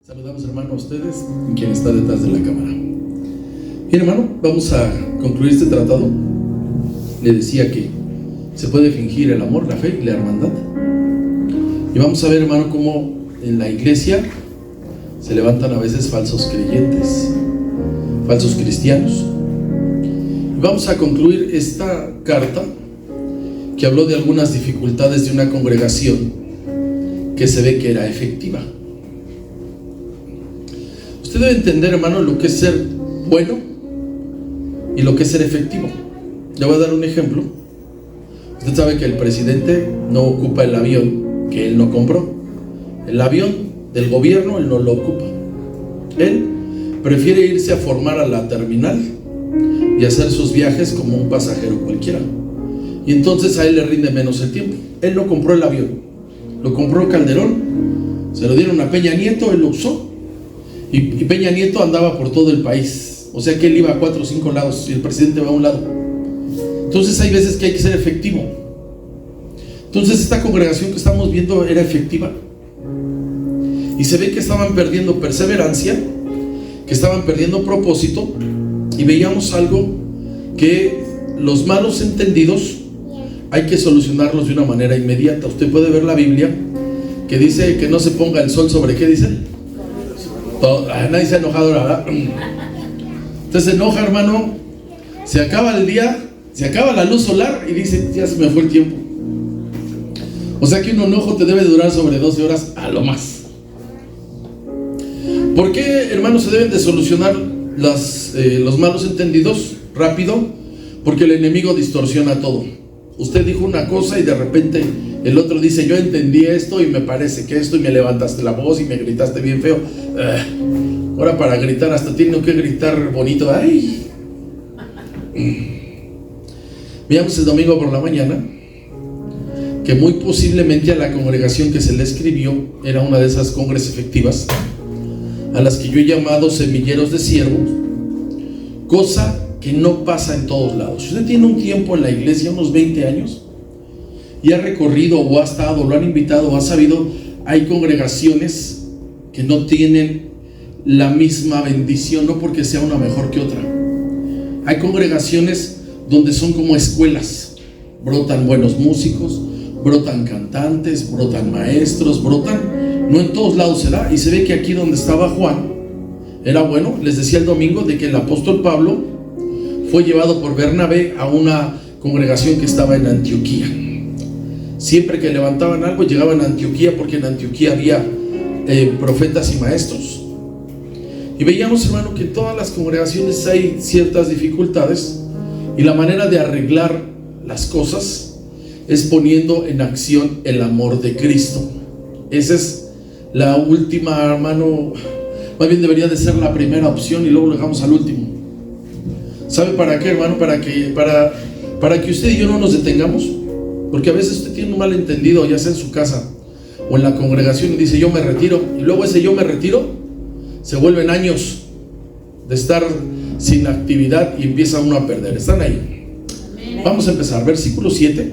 Saludamos, hermano, a ustedes y quien está detrás de la cámara. Bien, hermano, vamos a concluir este tratado. Le decía que se puede fingir el amor, la fe y la hermandad. Y vamos a ver, hermano, cómo en la iglesia se levantan a veces falsos creyentes, falsos cristianos. Y vamos a concluir esta carta que habló de algunas dificultades de una congregación que se ve que era efectiva. Usted debe entender, hermano, lo que es ser bueno y lo que es ser efectivo. Le voy a dar un ejemplo. Usted sabe que el presidente no ocupa el avión que él no compró. El avión del gobierno él no lo ocupa. Él prefiere irse a formar a la terminal y hacer sus viajes como un pasajero cualquiera. Y entonces a él le rinde menos el tiempo. Él no compró el avión, lo compró Calderón, se lo dieron a Peña Nieto, él lo usó. Y Peña Nieto andaba por todo el país. O sea que él iba a 4 o 5 lados y el presidente va a un lado. Entonces hay veces que hay que ser efectivo. Entonces esta congregación que estamos viendo era efectiva. Y se ve que estaban perdiendo perseverancia, que estaban perdiendo propósito. Y veíamos algo, que los malos entendidos hay que solucionarlos de una manera inmediata. Usted puede ver la Biblia que dice que no se ponga el sol sobre, ¿qué dice? Nadie se ha enojado, ¿verdad? Entonces se enoja, hermano, se acaba el día, se acaba la luz solar y dice, ya se me fue el tiempo. O sea que un enojo te debe durar sobre 12 horas a lo más. ¿Por qué, hermano, se deben de solucionar los malos entendidos rápido? Porque el enemigo distorsiona todo. Usted dijo una cosa y de repente el otro dice, yo entendí esto y me parece que esto, y me levantaste la voz y me gritaste bien feo. Ahora para gritar hasta tengo que gritar bonito. Ay. Veamos el domingo por la mañana que muy posiblemente a la congregación que se le escribió era una de esas congres efectivas a las que yo he llamado semilleros de siervos, cosa que no pasa en todos lados. Usted tiene un tiempo en la iglesia, unos 20 años, y ha recorrido o ha estado, lo han invitado o ha sabido, hay congregaciones que no tienen la misma bendición, no porque sea una mejor que otra. Hay congregaciones donde son como escuelas, brotan buenos músicos, brotan cantantes, brotan maestros, no en todos lados se da. Y se ve que aquí donde estaba Juan era bueno. Les decía el domingo de que el apóstol Pablo fue llevado por Bernabé a una congregación que estaba en Antioquía. Siempre que levantaban algo llegaban a Antioquía, porque en Antioquía había profetas y maestros. Y veíamos, hermano, que en todas las congregaciones hay ciertas dificultades, y la manera de arreglar las cosas es poniendo en acción el amor de Cristo. Esa es la última, hermano, más bien debería de ser la primera opción y luego lo dejamos al último. ¿Sabe para qué, hermano? Para que usted y yo no nos detengamos. Porque a veces usted tiene un malentendido, ya sea en su casa o en la congregación, y dice yo me retiro, y luego ese yo me retiro se vuelven años de estar sin actividad y empieza uno a perder. Están ahí. Vamos a empezar, versículo 7,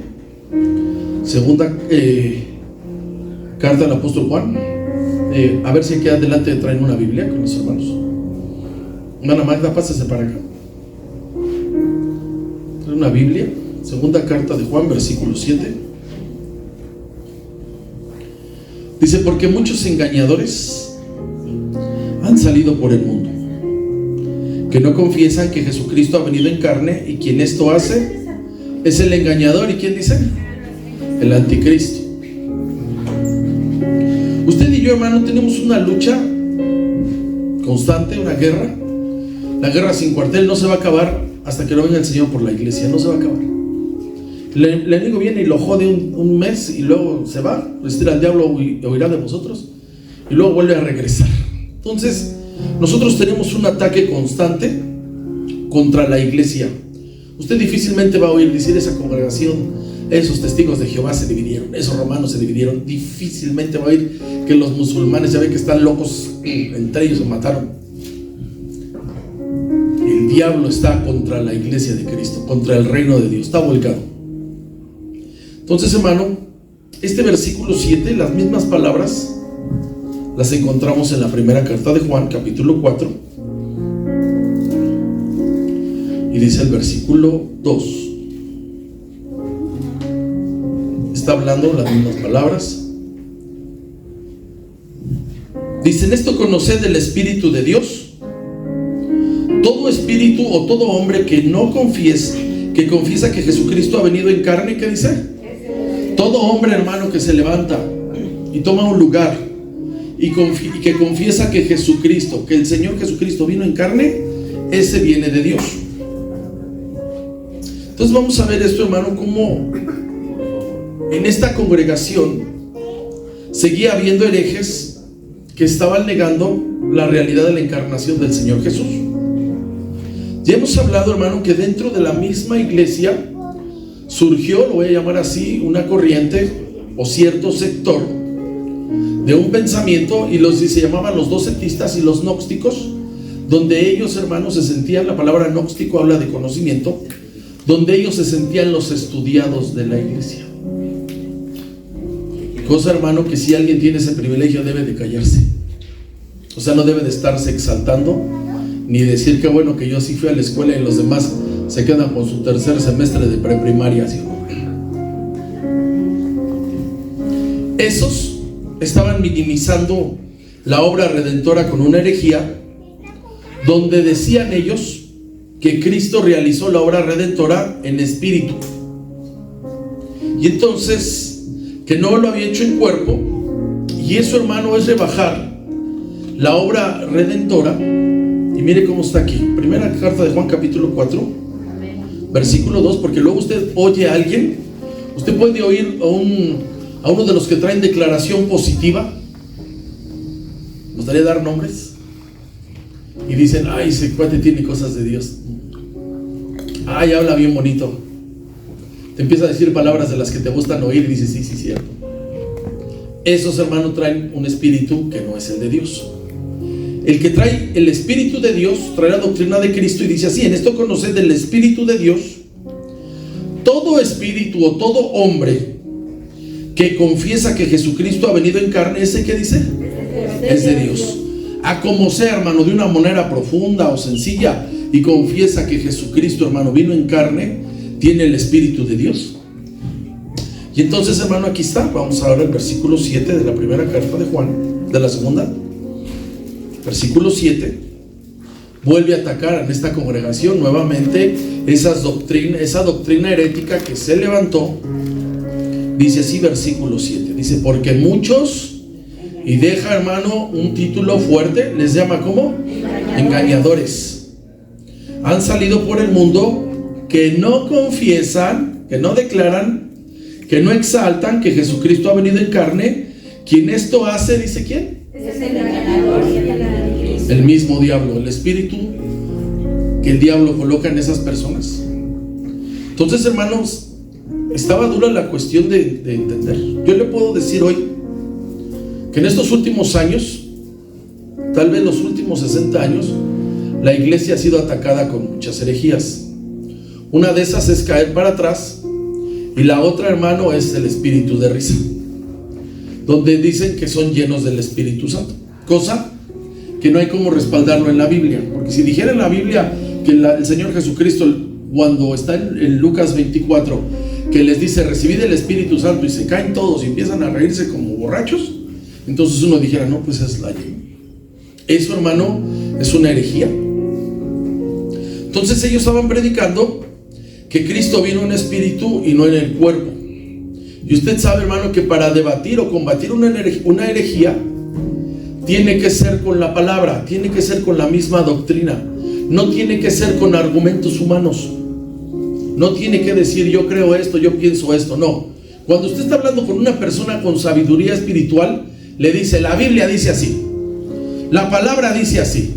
segunda carta del apóstol Juan. A ver si aquí adelante traen una Biblia con los hermanos. Hermana Magda, pásese para acá. Trae una Biblia. Segunda carta de Juan, versículo 7. Dice, porque muchos engañadores han salido por el mundo, que no confiesan que Jesucristo ha venido en carne, y quien esto hace es el engañador. ¿Y quién dice? El anticristo. Usted y yo, hermano, tenemos una lucha constante, una guerra. La guerra sin cuartel no se va a acabar hasta que no venga el Señor por la iglesia. No se va a acabar. El enemigo viene y lo jode un mes y luego se va, resiste al diablo, huirá de vosotros, y luego vuelve a regresar. Entonces nosotros tenemos un ataque constante contra la iglesia. Usted difícilmente va a oír decir esa congregación, esos testigos de Jehová se dividieron, esos romanos se dividieron. Difícilmente va a oír que los musulmanes ya ven que están locos, entre ellos se mataron. El diablo está contra la iglesia de Cristo, contra el reino de Dios, está volcado. Entonces, hermano, este versículo 7, las mismas palabras las encontramos en la primera carta de Juan, capítulo 4, y dice el versículo 2. Está hablando las mismas palabras. Dice: en esto conoced el Espíritu de Dios. Todo espíritu o todo hombre que no confiesa, que confiesa que Jesucristo ha venido en carne, ¿qué dice? Todo hombre, hermano, que se levanta y toma un lugar y que confiesa que Jesucristo, que el Señor Jesucristo vino en carne, ese viene de Dios. Entonces vamos a ver esto, hermano, como en esta congregación seguía habiendo herejes que estaban negando la realidad de la encarnación del Señor Jesús. Ya hemos hablado, hermano, que dentro de la misma iglesia surgió, lo voy a llamar así, una corriente o cierto sector de un pensamiento, y se llamaban los docetistas y los gnósticos, donde ellos, hermanos, se sentían, la palabra gnóstico habla de conocimiento, donde ellos se sentían los estudiados de la iglesia. Cosa, hermano, que si alguien tiene ese privilegio debe de callarse. O sea, no debe de estarse exaltando, ni decir que bueno que yo sí fui a la escuela y los demás se quedan con su tercer semestre de preprimaria, ¿sí? Esos estaban minimizando la obra redentora con una herejía, donde decían ellos que Cristo realizó la obra redentora en espíritu, y entonces que no lo había hecho en cuerpo. Y eso, hermano, es rebajar la obra redentora. Y mire cómo está aquí, primera carta de Juan, capítulo 4, versículo 2, porque luego usted oye a alguien, usted puede oír a uno de los que traen declaración positiva, me gustaría dar nombres, y dicen: ay, ese cuate tiene cosas de Dios, ay, habla bien bonito, te empieza a decir palabras de las que te gustan oír, y dices: sí, cierto. Esos, hermanos, traen un espíritu que no es el de Dios. El que trae el Espíritu de Dios trae la doctrina de Cristo, y dice así: en esto conoced del Espíritu de Dios. Todo espíritu o todo hombre que confiesa que Jesucristo ha venido en carne, ¿ese qué dice? Es de Dios. A como sea, hermano, de una manera profunda o sencilla, y confiesa que Jesucristo, hermano, vino en carne, tiene el Espíritu de Dios. Y entonces, hermano, aquí está. Vamos a ver el versículo 7 de la primera carta de Juan, de la segunda. Versículo 7, vuelve a atacar en esta congregación nuevamente esa doctrina herética que se levantó. Dice así, versículo 7, dice: porque muchos, y deja, hermano, un título fuerte, les llama ¿cómo? Engañadores. Han salido por el mundo, que no confiesan, que no declaran, que no exaltan que Jesucristo ha venido en carne. Quien esto hace, dice, ¿quién? Es el engañador, el mismo diablo, el espíritu que el diablo coloca en esas personas. Entonces, hermanos, estaba dura la cuestión de entender. Yo le puedo decir hoy que en estos últimos años, tal vez los últimos 60 años, la iglesia ha sido atacada con muchas herejías. Una de esas es caer para atrás, y la otra, hermano, es el espíritu de risa, donde dicen que son llenos del Espíritu Santo, cosa que no hay como respaldarlo en la Biblia. Porque si dijera en la Biblia que el Señor Jesucristo, cuando está en Lucas 24, que les dice: recibid el Espíritu Santo, y se caen todos y empiezan a reírse como borrachos, entonces uno dijera: no, pues es la ley. Eso, hermano, es una herejía. Entonces ellos estaban predicando que Cristo vino en espíritu y no en el cuerpo. Y usted sabe, hermano, que para debatir o combatir una herejía tiene que ser con la palabra, tiene que ser con la misma doctrina, no tiene que ser con argumentos humanos, no tiene que decir: yo creo esto, yo pienso esto. No, cuando usted está hablando con una persona con sabiduría espiritual, le dice: la Biblia dice así, la palabra dice así.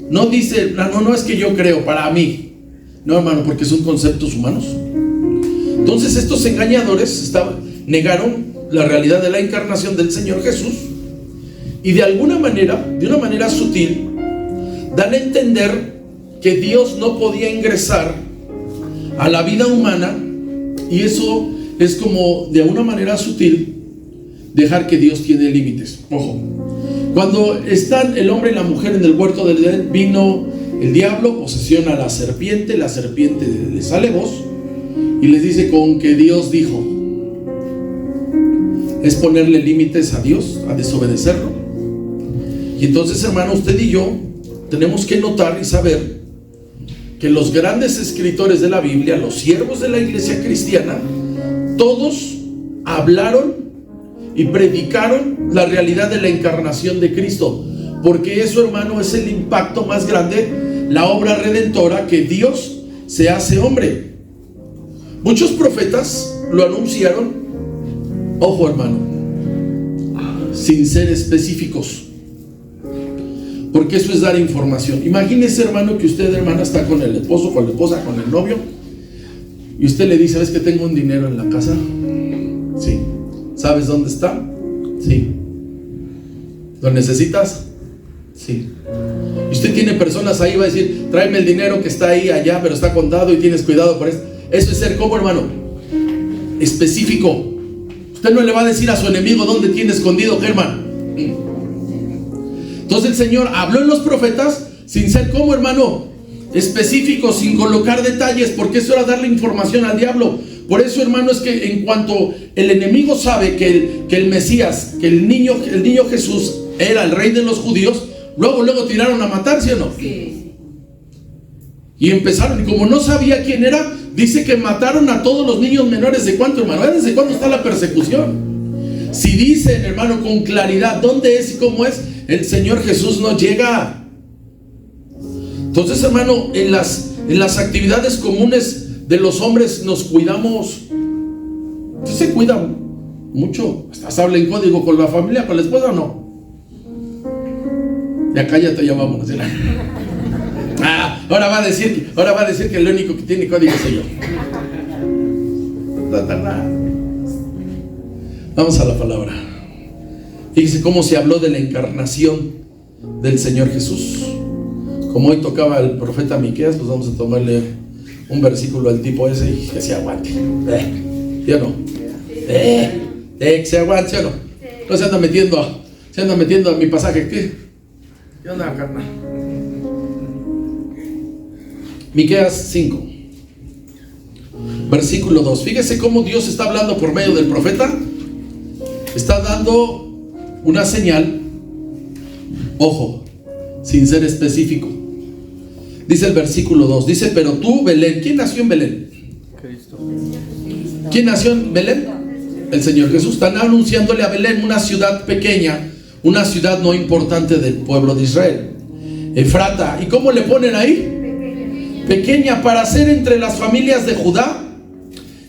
No dice: no es que yo creo para mí. No, hermano, porque son conceptos humanos. Entonces estos engañadores negaron la realidad de la encarnación del Señor Jesús, y de alguna manera, de una manera sutil, dan a entender que Dios no podía ingresar a la vida humana, y eso es como, de una manera sutil, dejar que Dios tiene límites. Ojo, Cuando están el hombre y la mujer en el huerto del Edén, vino el diablo, posesiona a la serpiente le sale voz y les dice: con que Dios dijo. Es ponerle límites a Dios, a desobedecerlo. Y entonces, hermano, usted y yo tenemos que notar y saber que los grandes escritores de la Biblia, los siervos de la iglesia cristiana, todos hablaron y predicaron la realidad de la encarnación de Cristo, porque eso, hermano, es el impacto más grande, la obra redentora, que Dios se hace hombre. Muchos profetas lo anunciaron, ojo, hermano, sin ser específicos, porque eso es dar información. Imagínese, hermano, que usted, hermana, está con el esposo, con la esposa, con el novio, y usted le dice: ¿ves que tengo un dinero en la casa? Sí. ¿Sabes dónde está? Sí. ¿Lo necesitas? Sí. Y usted tiene personas ahí, va a decir: tráeme el dinero que está ahí, allá, pero está contado y tienes cuidado por eso. Eso es ser, ¿cómo, hermano? Específico. Usted no le va a decir a su enemigo dónde tiene escondido, Germán. Entonces el Señor habló en los profetas sin ser, ¿cómo, hermano? Específico, sin colocar detalles, porque eso era darle información al diablo. Por eso, hermano, es que en cuanto el enemigo sabe que el Mesías, que el niño Jesús era el rey de los judíos, luego tiraron a matar, ¿sí o no? Sí. Y empezaron, y como no sabía quién era, dice que mataron a todos los niños menores. ¿De cuánto, hermano? ¿Desde cuándo está la persecución? Si dicen, hermano, con claridad dónde es y cómo es, el Señor Jesús no llega. Entonces, hermano, en las actividades comunes de los hombres nos cuidamos. Usted se cuida mucho. Hasta habla en código con la familia, con la esposa, ¿o no? Ya cállate, ya vámonos. Ahora va a decir que el único que tiene código soy yo. Vamos a la palabra. Fíjese cómo se habló de la encarnación del Señor Jesús. Como hoy tocaba el profeta Miqueas, pues vamos a tomarle un versículo al tipo ese y que se aguante. ¿Sí o no? Que se aguante, ¿sí o no? No se anda metiendo a mi pasaje. ¿Qué onda, carnal? Miqueas 5, versículo 2. Fíjese cómo Dios está hablando por medio del profeta. Está dando una señal, ojo, sin ser específico. Dice el versículo 2, dice: pero tú, Belén. ¿Quién nació en Belén? Cristo. ¿Quién nació en Belén? El Señor Jesús. Están anunciándole a Belén, una ciudad pequeña, una ciudad no importante del pueblo de Israel, Efrata. ¿Y cómo le ponen ahí? Pequeña, para ser entre las familias de Judá.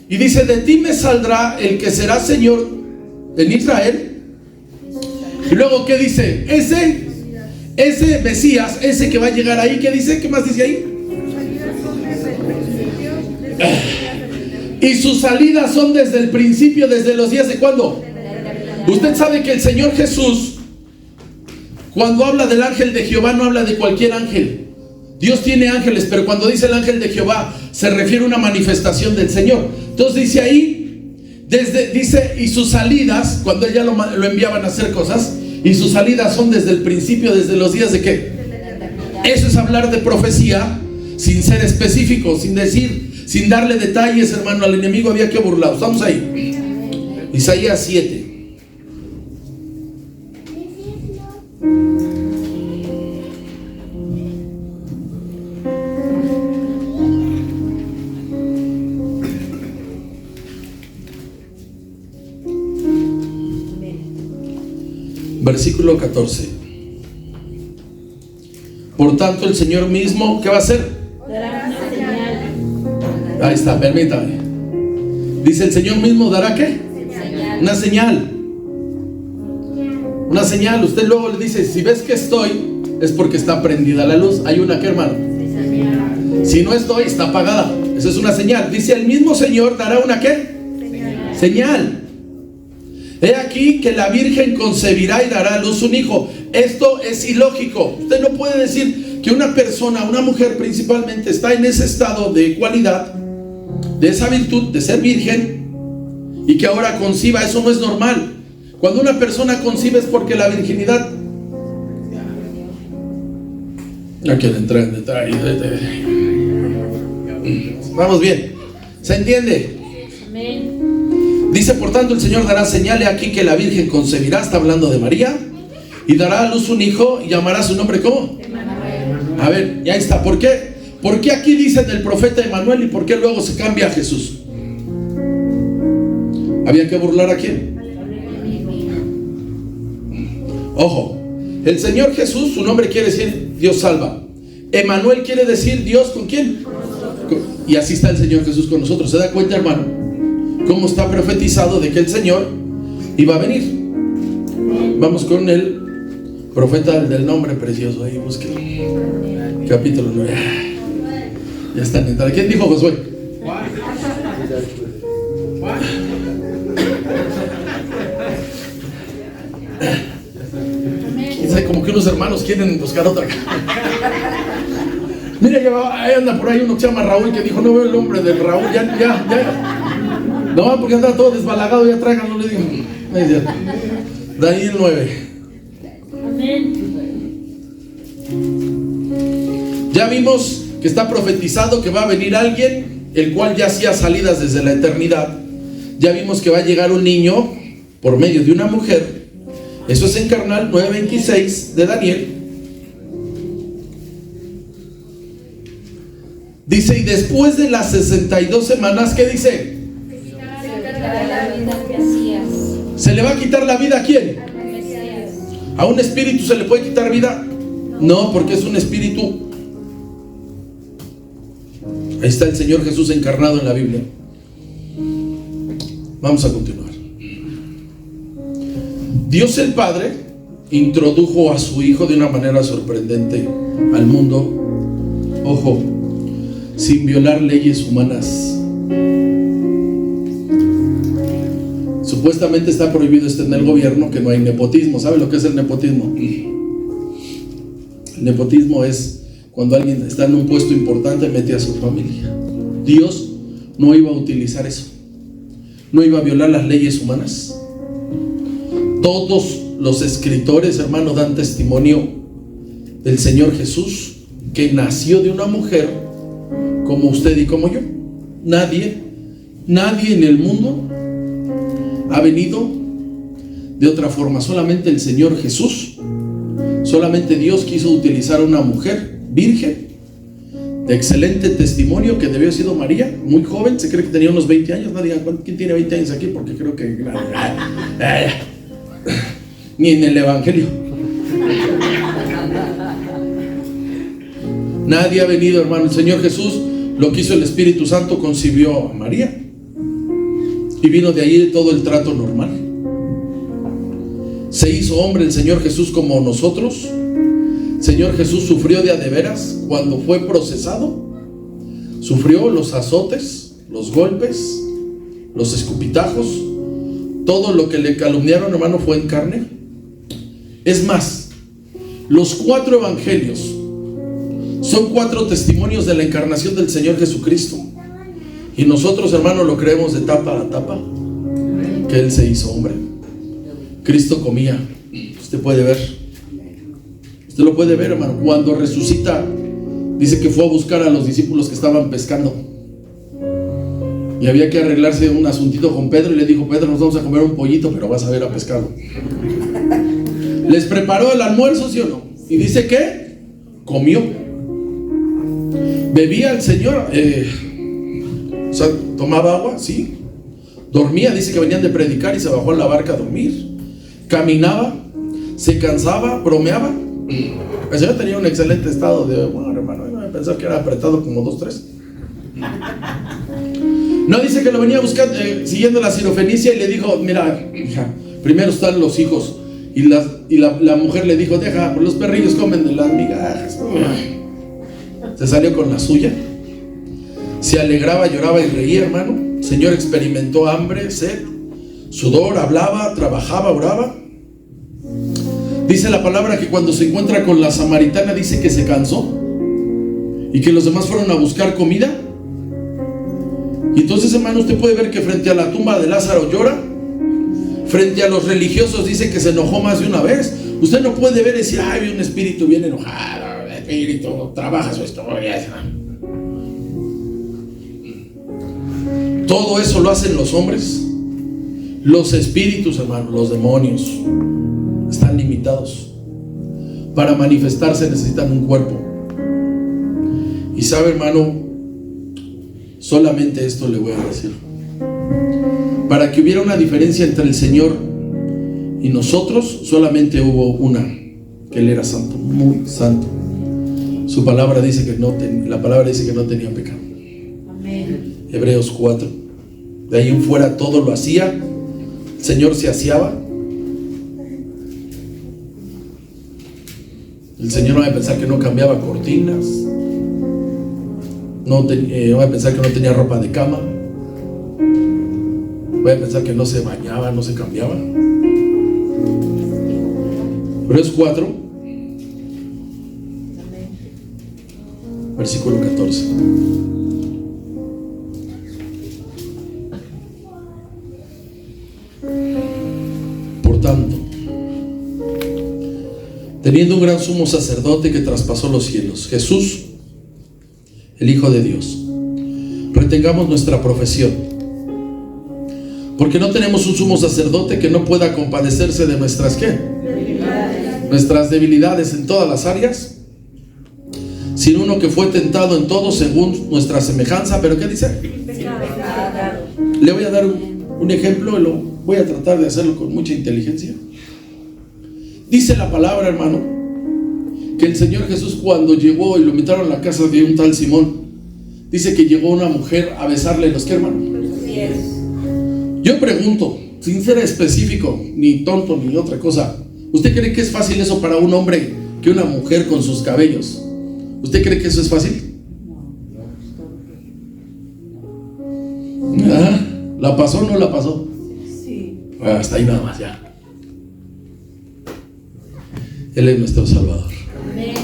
Y dice: de ti me saldrá el que será Señor en Israel. Y luego, ¿qué dice? Ese Mesías, ese que va a llegar ahí, ¿qué dice? ¿Qué más dice ahí? Y sus salidas son desde el principio, desde los días de ¿cuándo? Usted sabe que el Señor Jesús, cuando habla del ángel de Jehová, no habla de cualquier ángel. Dios tiene ángeles, pero cuando dice el ángel de Jehová, se refiere a una manifestación del Señor. Entonces dice ahí, dice, y sus salidas, cuando ella lo enviaban a hacer cosas, y sus salidas son desde el principio, desde los días de ¿qué? Eso es hablar de profecía sin ser específico, sin decir, sin darle detalles, hermano. Al enemigo había que burlar. Estamos ahí. Isaías 7. Versículo 14. Por tanto, el Señor mismo, ¿qué va a hacer? Dará una señal. Ahí está, permítame. Dice: el Señor mismo dará ¿qué? Señal. Una señal. Una señal. Usted luego le dice: si ves que estoy, es porque está prendida la luz. Hay una ¿qué, hermano? Señal. Si no estoy, está apagada. Esa es una señal. Dice: el mismo Señor dará una ¿qué? Señal. He aquí que la Virgen concebirá y dará a luz un hijo. Esto es ilógico. Usted no puede decir que una persona, una mujer principalmente, está en ese estado de cualidad, de esa virtud de ser virgen, y que ahora conciba. Eso no es normal. Cuando una persona concibe es porque la virginidad No quiero entrar en detalle. Vamos bien. ¿Se entiende? Amén. Dice, por tanto, el Señor dará señal aquí que la Virgen concebirá, está hablando de María, y dará a luz un hijo y llamará su nombre, ¿cómo? Emanuel. A ver, ya está. ¿Por qué? ¿Por qué aquí dicen el profeta Emanuel y por qué luego se cambia a Jesús? ¿Había que burlar a quién? Ojo, el Señor Jesús, su nombre quiere decir Dios salva. Emanuel quiere decir Dios ¿con quién? Y así está el Señor Jesús con nosotros. ¿Se da cuenta, hermano? Cómo está profetizado de que el Señor iba a venir. Vamos con el profeta del nombre precioso. Ahí búsquelo. Capítulo 9. Ya están entrando. ¿Quién dijo Josué? Como que unos hermanos quieren buscar otra. Mira, ahí anda por ahí uno que se llama Raúl, que dijo, no veo el nombre del Raúl, ya. No, porque anda todo desbalagado, ya tráiganlo, le digo. Daniel 9. Amén. Ya vimos que está profetizado que va a venir alguien, el cual ya hacía salidas desde la eternidad. Ya vimos que va a llegar un niño por medio de una mujer. Eso es en carnal 9:26 de Daniel. Dice, y después de las 62 semanas, ¿qué dice? ¿Se le va a quitar la vida a quién? ¿A un espíritu se le puede quitar vida? No, porque es un espíritu. Ahí está el Señor Jesús encarnado en la Biblia. Vamos a continuar. Dios el Padre introdujo a su Hijo de una manera sorprendente al mundo. Ojo, sin violar leyes humanas. Supuestamente está prohibido en el gobierno que no hay nepotismo. ¿Sabe lo que es el nepotismo? El nepotismo es cuando alguien está en un puesto importante, mete a su familia. Dios no iba a utilizar eso. No iba a violar las leyes humanas. Todos los escritores, hermanos, dan testimonio del Señor Jesús, que nació de una mujer como usted y como yo. Nadie en el mundo ha venido de otra forma. Solamente el Señor Jesús, solamente Dios quiso utilizar a una mujer virgen de excelente testimonio, que debió haber sido María, muy joven, se cree que tenía unos 20 años. No digan, ¿quién tiene 20 años aquí? Porque creo que ni en el Evangelio. Nadie ha venido, hermano. El Señor Jesús, lo que hizo el Espíritu Santo, concibió a María y vino de ahí todo el trato normal. Se hizo hombre el Señor Jesús como nosotros. Señor Jesús sufrió de a de veras cuando fue procesado. Sufrió los azotes, los golpes, los escupitajos. Todo lo que le calumniaron, hermano, fue en carne. Es más, los 4 evangelios son 4 testimonios de la encarnación del Señor Jesucristo. Y nosotros, hermano, lo creemos de tapa a tapa, que Él se hizo hombre. Cristo comía. Usted puede ver. Usted lo puede ver, hermano. Cuando resucita, dice que fue a buscar a los discípulos que estaban pescando. Y había que arreglarse un asuntito con Pedro. Y le dijo, Pedro, nos vamos a comer un pollito, pero vas a ver a pescado. ¿Les preparó el almuerzo, sí o no? Y dice que comió. Bebía el Señor, o sea, tomaba agua, sí. Dormía, dice que venían de predicar y se bajó a la barca a dormir. Caminaba, se cansaba, bromeaba. El Señor tenía un excelente estado de, bueno, hermano, yo me pensaba que era apretado como 2, 3. No dice que lo venía buscando, siguiendo la sirofenicia, y le dijo, mira, hija, primero están los hijos. Y la mujer le dijo, deja, los perrillos comen de las migajas. Se salió con la suya. Se alegraba, lloraba y reía, hermano. El Señor experimentó hambre, sed, sudor, hablaba, trabajaba, oraba. Dice la palabra que cuando se encuentra con la samaritana, dice que se cansó y que los demás fueron a buscar comida. Y entonces, hermano, usted puede ver que frente a la tumba de Lázaro llora. Frente a los religiosos dice que se enojó más de una vez. Usted no puede ver y decir, ay, un espíritu bien enojado, espíritu trabaja su historia. Todo eso lo hacen los hombres. Los espíritus, hermano, los demonios están limitados. Para manifestarse necesitan un cuerpo. Y sabe, hermano, solamente esto le voy a decir. Para que hubiera una diferencia entre el Señor y nosotros, solamente hubo una, que Él era santo, muy santo. Su palabra dice que la palabra dice que no tenía pecado. Amén. Hebreos 4. De ahí en fuera todo lo hacía. El Señor se aseaba. El Señor no va a pensar que no cambiaba cortinas. No va a pensar que no tenía ropa de cama. Voy a pensar que no se bañaba, no se cambiaba. Hebreos 4, versículo 14. Por tanto, teniendo un gran sumo sacerdote que traspasó los cielos, Jesús, el Hijo de Dios, retengamos nuestra profesión, porque no tenemos un sumo sacerdote que no pueda compadecerse de nuestras ¿qué? Nuestras debilidades en todas las áreas, sino uno que fue tentado en todo según nuestra semejanza. ¿Pero qué dice? Le voy a dar un ejemplo y lo voy a tratar de hacerlo con mucha inteligencia. Dice la palabra, hermano, que el Señor Jesús, cuando llegó y lo invitaron a la casa de un tal Simón, dice que llegó una mujer a besarle los ¿qué, hermano? Yo pregunto, sin ser específico, ni tonto, ni otra cosa, ¿usted cree que es fácil eso para un hombre que una mujer con sus cabellos? ¿Usted cree que eso es fácil? ¿Ah? ¿La pasó o no la pasó? Sí. Hasta ahí nada más, ya. Él es nuestro Salvador. Amén.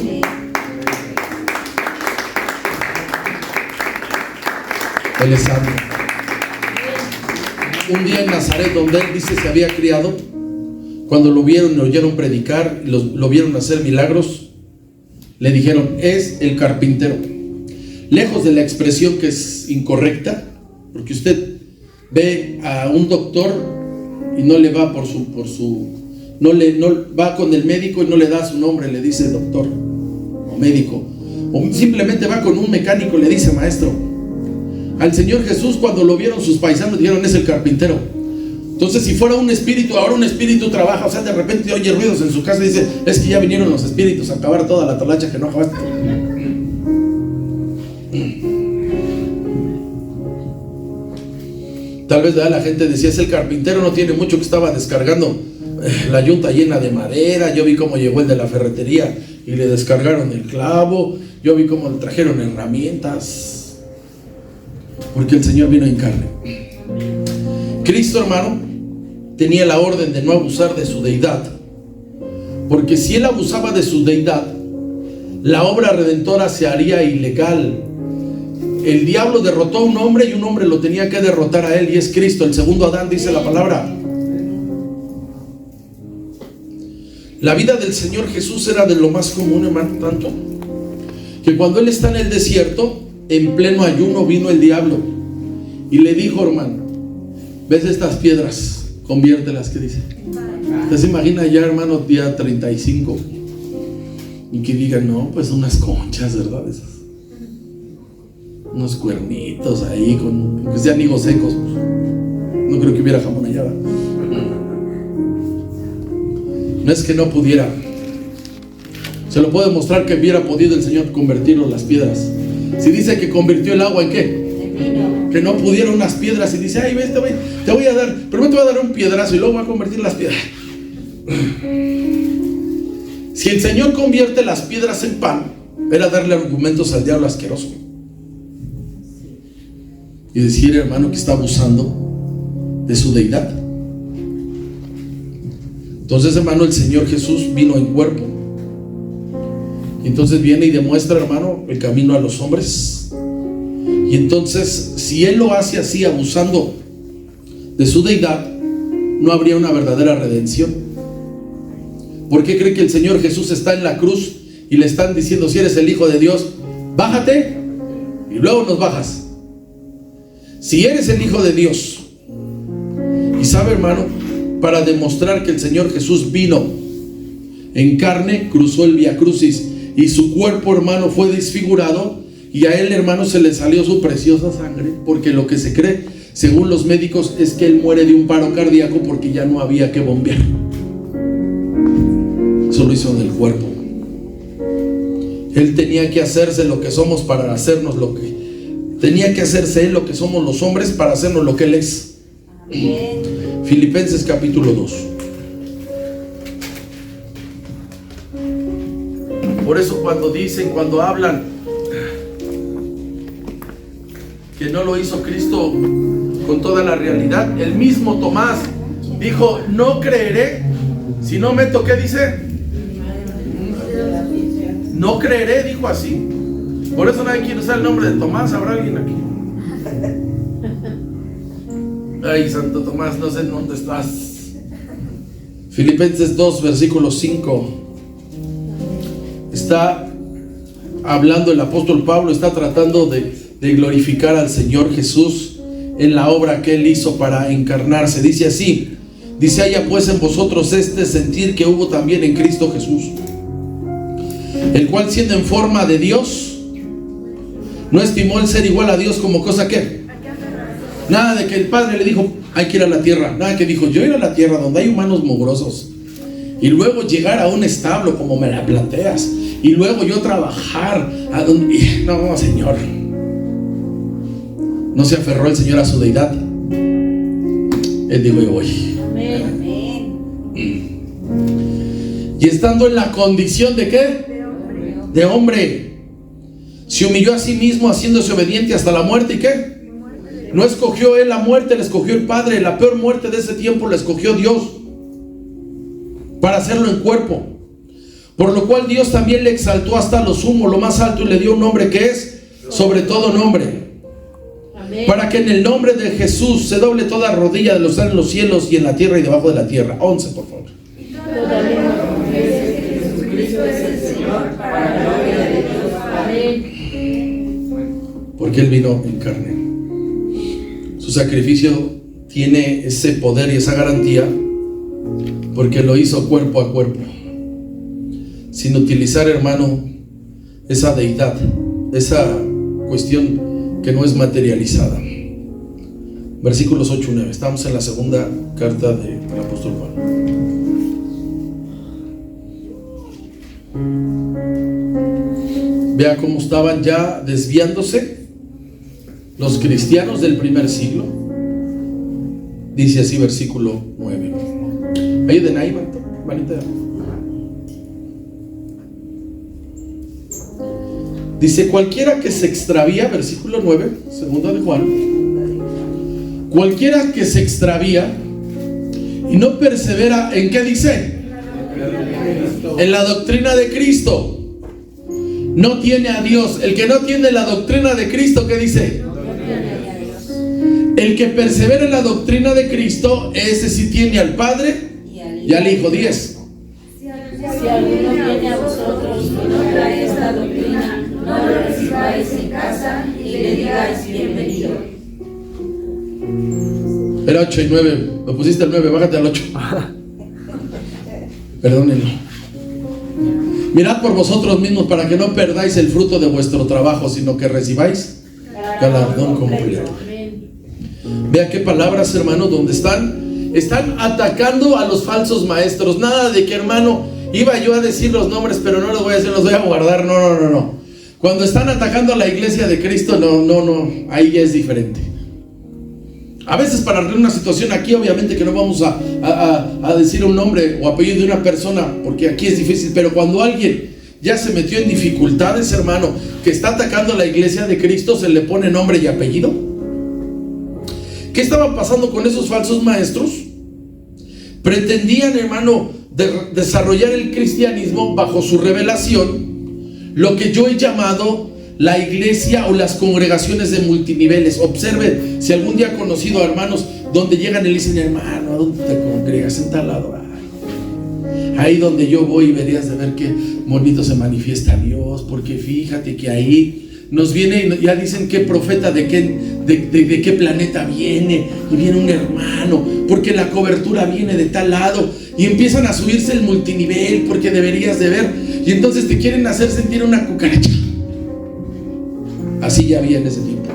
Él es santo. Un día en Nazaret, donde él dice se había criado, cuando lo vieron y lo oyeron predicar, lo vieron hacer milagros, le dijeron, es el carpintero. Lejos de la expresión que es incorrecta, porque usted ve a un doctor y no le va no va con el médico y no le da su nombre, le dice doctor o médico, o simplemente va con un mecánico y le dice maestro. Al Señor Jesús, cuando lo vieron sus paisanos, dijeron, es el carpintero. Entonces, si fuera un espíritu, ahora un espíritu trabaja, o sea, de repente oye ruidos en su casa y dice, es que ya vinieron los espíritus a acabar toda la talacha que no acabaste. Tal vez la gente decía, es el carpintero, no tiene mucho que estaba descargando la yunta llena de madera. Yo vi cómo llegó el de la ferretería y le descargaron el clavo. Yo vi cómo le trajeron herramientas. Porque el Señor vino en carne. Cristo, hermano, tenía la orden de no abusar de su deidad, porque si él abusaba de su deidad, la obra redentora se haría ilegal. El diablo derrotó a un hombre y un hombre lo tenía que derrotar a él, y es Cristo, el segundo Adán, dice la palabra. La vida del Señor Jesús era de lo más común, hermano, tanto que cuando él está en el desierto, en pleno ayuno, vino el diablo y le dijo, hermano, ¿ves estas piedras? Conviértelas, ¿qué dice? Usted se imagina ya, hermano, día 35 y que digan, no, pues unas conchas, ¿verdad? Esas, unos cuernitos ahí con que sean higos secos. No creo que hubiera jamón allá, ¿verdad? No es que no pudiera. Se lo puedo demostrar que hubiera podido el Señor convertirlo en las piedras. Si dice que convirtió el agua en ¿qué? Que no pudieron unas piedras, y dice, ay, ves, te voy a dar, primero te voy a dar un piedrazo y luego voy a convertir las piedras. Si el Señor convierte las piedras en pan, era darle argumentos al diablo asqueroso y decir, hermano, que está abusando de su deidad. Entonces, hermano, el Señor Jesús vino en cuerpo. Y entonces viene y demuestra, hermano, el camino a los hombres. Y entonces, si Él lo hace así, abusando de su deidad, no habría una verdadera redención. ¿Por qué cree que el Señor Jesús está en la cruz y le están diciendo: si eres el Hijo de Dios, bájate y luego nos bajas. Si eres el Hijo de Dios. Y sabe, hermano, para demostrar que el Señor Jesús vino en carne, cruzó el Vía Crucis y su cuerpo, hermano, fue desfigurado, y a él, hermano, se le salió su preciosa sangre, porque lo que se cree, según los médicos, es que él muere de un paro cardíaco porque ya no había que bombear. Eso lo hizo del cuerpo. Él tenía que hacerse lo que somos para hacernos lo que... Tenía que hacerse él lo que somos los hombres para hacernos lo que él es. Filipenses capítulo 2. Por eso cuando hablan que no lo hizo Cristo con toda la realidad, el mismo Tomás dijo: no creeré si no meto, ¿qué dice? No creeré, dijo así. Por eso nadie quiere usar el nombre de Tomás. ¿Habrá alguien aquí? Ay, Santo Tomás, no sé en dónde estás. Filipenses 2, versículo 5. Está hablando el apóstol Pablo, está tratando de glorificar al Señor Jesús en la obra que Él hizo para encarnarse. Dice así: dice: haya pues en vosotros este sentir que hubo también en Cristo Jesús, el cual, siendo en forma de Dios, no estimó el ser igual a Dios como cosa que... Nada de que el Padre le dijo: hay que ir a la tierra. Nada que dijo: yo ir a la tierra donde hay humanos mugrosos, y luego llegar a un establo como me la planteas, y luego yo trabajar a donde... No, Señor. No se aferró el Señor a su deidad. Él dijo: yo voy. Amén. Y estando en la condición de ¿qué? De hombre, se humilló a sí mismo, haciéndose obediente hasta la muerte. ¿Y qué? No escogió él la muerte, la escogió el Padre. La peor muerte de ese tiempo la escogió Dios para hacerlo en cuerpo. Por lo cual Dios también le exaltó hasta lo sumo, lo más alto, y le dio un nombre que es sobre todo nombre. Amén. Para que en el nombre de Jesús se doble toda rodilla de los que están en los cielos y en la tierra y debajo de la tierra. 11, por favor. Jesucristo es el Señor, para la gloria de Dios. Amén. Porque Él vino en carne. Su sacrificio tiene ese poder y esa garantía porque lo hizo cuerpo a cuerpo, sin utilizar, hermano, esa deidad, esa cuestión que no es materializada. Versículos 8 y 9. Estamos en la segunda carta del apóstol Juan. Vea cómo estaban ya desviándose los cristianos del primer siglo. Dice así, versículo 9. Ayuden ahí, manita. Dice: cualquiera que se extravía, versículo 9, segunda de Juan, cualquiera que se extravía y no persevera, ¿en qué dice? En la doctrina de Cristo, no tiene a Dios. El que no tiene la doctrina de Cristo, ¿qué dice? El que persevera en la doctrina de Cristo, ese sí tiene al Padre y al Hijo. 10. Si alguno viene a vosotros y no trae esta doctrina, no lo recibáis en casa y le digáis: bienvenido. Era 8 y 9. Me pusiste el 9, bájate al 8. Perdónenlo. Mirad por vosotros mismos para que no perdáis el fruto de vuestro trabajo, sino que recibáis galardón completo. Vea qué palabras, hermano, donde están atacando a los falsos maestros. Nada de que, hermano, iba yo a decir los nombres, pero no los voy a decir, los voy a guardar. No. Cuando están atacando a la iglesia de Cristo, no, ahí ya es diferente. A veces para arreglar una situación aquí, obviamente que no vamos a decir un nombre o apellido de una persona, porque aquí es difícil, pero cuando alguien ya se metió en dificultades, hermano, que está atacando a la iglesia de Cristo, se le pone nombre y apellido. ¿Qué estaba pasando con esos falsos maestros? Pretendían, hermano, desarrollar el cristianismo bajo su revelación, lo que yo he llamado la iglesia o las congregaciones de multiniveles. Observe, si algún día ha conocido a hermanos donde llegan y le dicen: hermano, ¿a dónde te congregas? En tal lado. ahí donde yo voy verías de ver qué bonito se manifiesta Dios, porque fíjate que ahí nos viene, y ya dicen qué profeta de qué planeta viene, y viene un hermano, porque la cobertura viene de tal lado, y empiezan a subirse el multinivel, porque deberías de ver, y entonces te quieren hacer sentir una cucaracha. Así ya había en ese tiempo.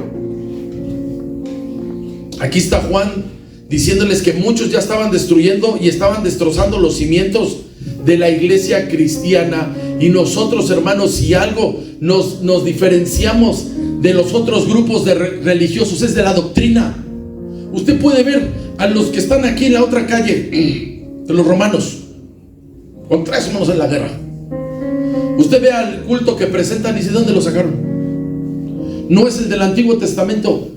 Aquí está Juan diciéndoles que muchos ya estaban destruyendo y estaban destrozando los cimientos de la iglesia cristiana. Y nosotros, hermanos, si algo nos diferenciamos de los otros grupos de religiosos, es de la doctrina. Usted puede ver a los que están aquí en la otra calle, de los romanos, con 3 hermanos en la guerra. Usted ve al culto que presentan y dice, ¿de dónde lo sacaron? No es el del Antiguo Testamento.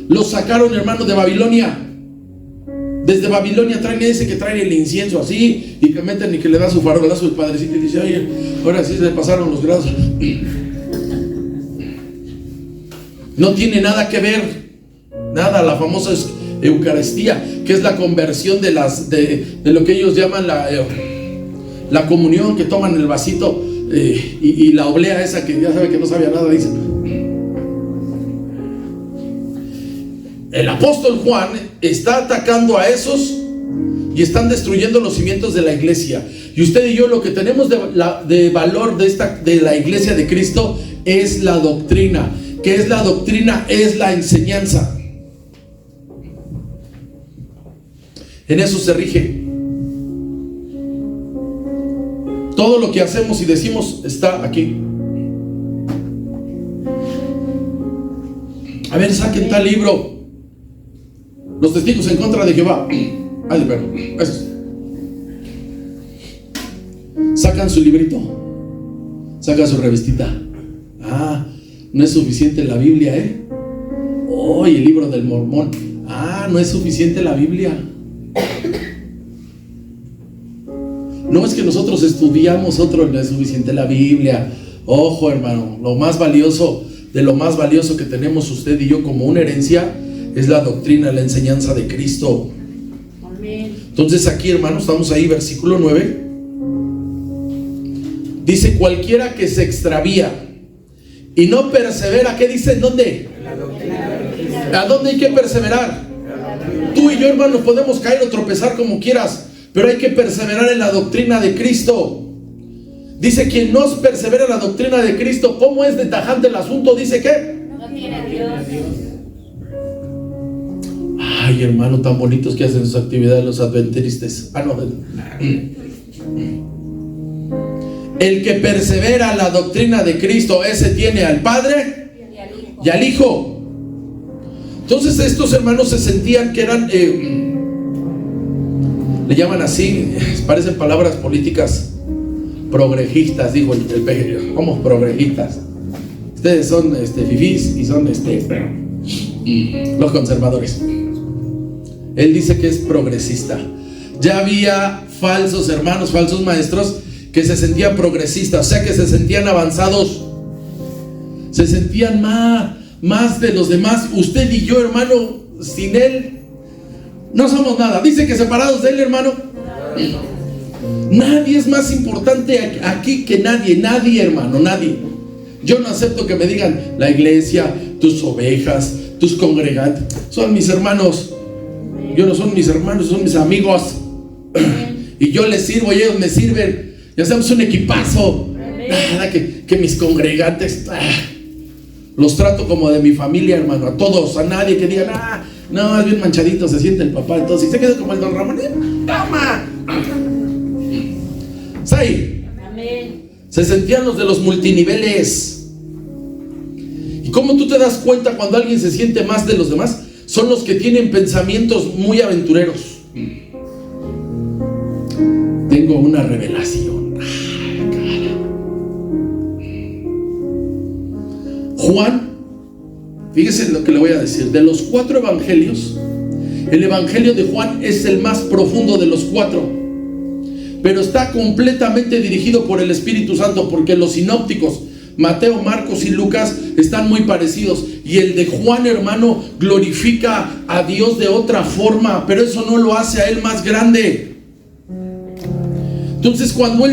Lo sacaron, hermano, de Babilonia. Desde Babilonia traen ese que trae el incienso así, y que meten y que le da su farolazo el padrecito y dice, oye, ahora sí se pasaron los grados. No tiene nada que ver, nada, la famosa Eucaristía, que es la conversión de lo que ellos llaman la comunión, que toman el vasito y la oblea esa que ya sabe que no sabía nada, dicen. El apóstol Juan está atacando a esos y están destruyendo los cimientos de la iglesia. Y usted y yo lo que tenemos de valor de la iglesia de Cristo es la doctrina. ¿Qué es la doctrina? Es la enseñanza. En eso se rige. Todo lo que hacemos y decimos está aquí. A ver, saquen tal libro. Los testigos en contra de Jehová. Ay, perdón. Sacan su librito. Sacan su revistita. No es suficiente la Biblia, el libro del Mormón. No es suficiente la Biblia. No es que nosotros estudiamos otro, no es suficiente la Biblia. Ojo, hermano, lo más valioso que tenemos usted y yo como una herencia es la doctrina, la enseñanza de Cristo. Amén. Entonces aquí, hermanos, estamos ahí, versículo 9. Dice, cualquiera que se extravía y no persevera, ¿qué dice? ¿En dónde? ¿A dónde hay que perseverar? Tú y yo, hermanos, podemos caer o tropezar como quieras, pero hay que perseverar en la doctrina de Cristo. Dice, quien no persevera en la doctrina de Cristo, ¿cómo es de tajante el asunto? Dice que no tiene Dios. Ay, hermano, tan bonitos que hacen sus actividades los adventistas. El que persevera en la doctrina de Cristo, ese tiene al Padre y al Hijo. Entonces estos hermanos se sentían que eran, le llaman así, parecen palabras políticas, progresistas, dijo el PG. ¿Cómo progresistas? Ustedes son fifís y son los conservadores. Él dice que es progresista. Ya había falsos hermanos, falsos maestros que se sentían progresistas, o sea que se sentían avanzados, se sentían más de los demás. Usted y yo, hermano, sin Él no somos nada. Dice que separados de Él, hermano, nadie es más importante aquí que nadie, hermano, nadie. Yo no acepto que me digan la iglesia, tus ovejas, tus congregantes, son mis hermanos. Yo no son mis hermanos, son mis amigos. Y yo les sirvo y ellos me sirven. Ya hacemos un equipazo. Nada que mis congregantes, los trato como de mi familia, hermano. A todos, a nadie que digan, no, es bien manchadito, se siente el papá. Entonces, si se queda como el don Ramón, ¡toma! ¿Sí? Se sentían los de los multiniveles. ¿Y cómo tú te das cuenta cuando alguien se siente más de los demás? Son los que tienen pensamientos muy aventureros. Tengo una revelación. Juan, fíjese lo que le voy a decir. De los 4 evangelios, el evangelio de Juan es el más profundo de los 4, pero está completamente dirigido por el Espíritu Santo, porque los sinópticos, Mateo, Marcos y Lucas, están muy parecidos, y el de Juan, hermano, glorifica a Dios de otra forma, pero eso no lo hace a Él más grande. Entonces cuando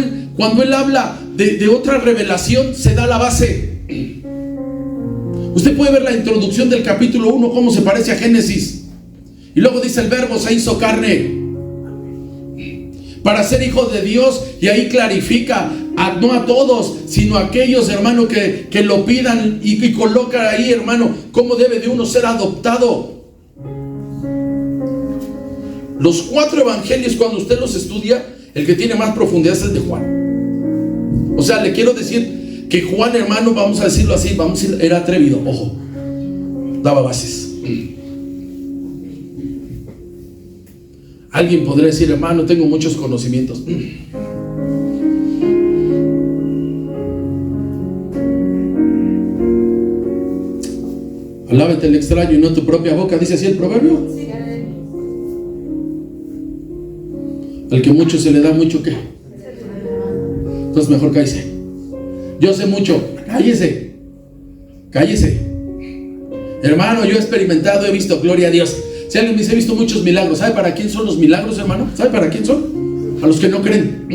él habla de otra revelación, se da la base. Usted puede ver la introducción del capítulo 1, cómo se parece a Génesis. Y luego dice: el verbo se hizo carne para ser hijos de Dios. Y ahí clarifica, no a todos, sino a aquellos, hermano, que lo pidan, y coloca ahí, hermano, cómo debe de uno ser adoptado. Los 4 evangelios, cuando usted los estudia, el que tiene más profundidad es el de Juan. O sea, le quiero decir que Juan, hermano, vamos a decirlo así, era atrevido, ojo, daba bases. Alguien podría decir: hermano, tengo muchos conocimientos. Alábate el extraño y no tu propia boca, dice así el proverbio. Sí. Al que mucho se le da, mucho ¿qué? Entonces mejor cállese. Yo sé mucho, cállese. Hermano, yo he experimentado, he visto, gloria a Dios. Si alguien me dice: he visto muchos milagros. ¿Sabe para quién son los milagros, hermano? ¿Sabe para quién son? A los que no creen.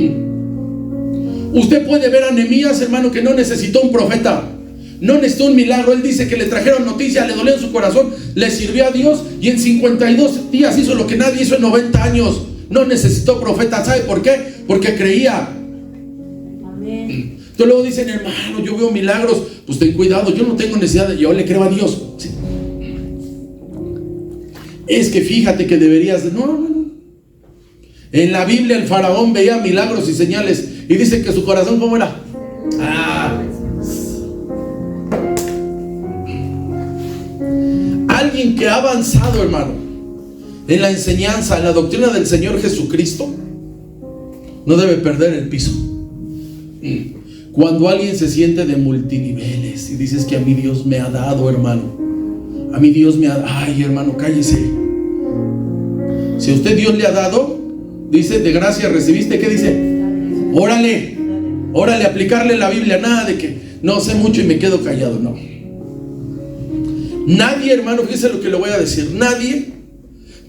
Usted puede ver a Nehemías, hermano, que no necesitó un profeta, no necesitó un milagro. Él dice que le trajeron noticias, le dolió en su corazón, le sirvió a Dios, y en 52 días hizo lo que nadie hizo en 90 años. No necesitó profeta. ¿Sabe por qué? Porque creía. Amén. Entonces luego dicen: hermano, yo veo milagros. Pues ten cuidado, yo no tengo necesidad yo le creo a Dios. Sí. Es que fíjate que deberías de... No. En la Biblia el faraón veía milagros y señales, y dice que su corazón, ¿cómo era? Alguien que ha avanzado, hermano, en la enseñanza, en la doctrina del Señor Jesucristo, no debe perder el piso. Cuando alguien se siente de multiniveles y dices que a mí Dios me ha dado, hermano, a mí Dios me ha dado, ay, hermano, cállese. Si a usted Dios le ha dado, dice: de gracia recibiste, ¿qué dice? Órale, aplicarle la Biblia. Nada de que no sé mucho y me quedo callado, no. Nadie, hermano, fíjese lo que le voy a decir, nadie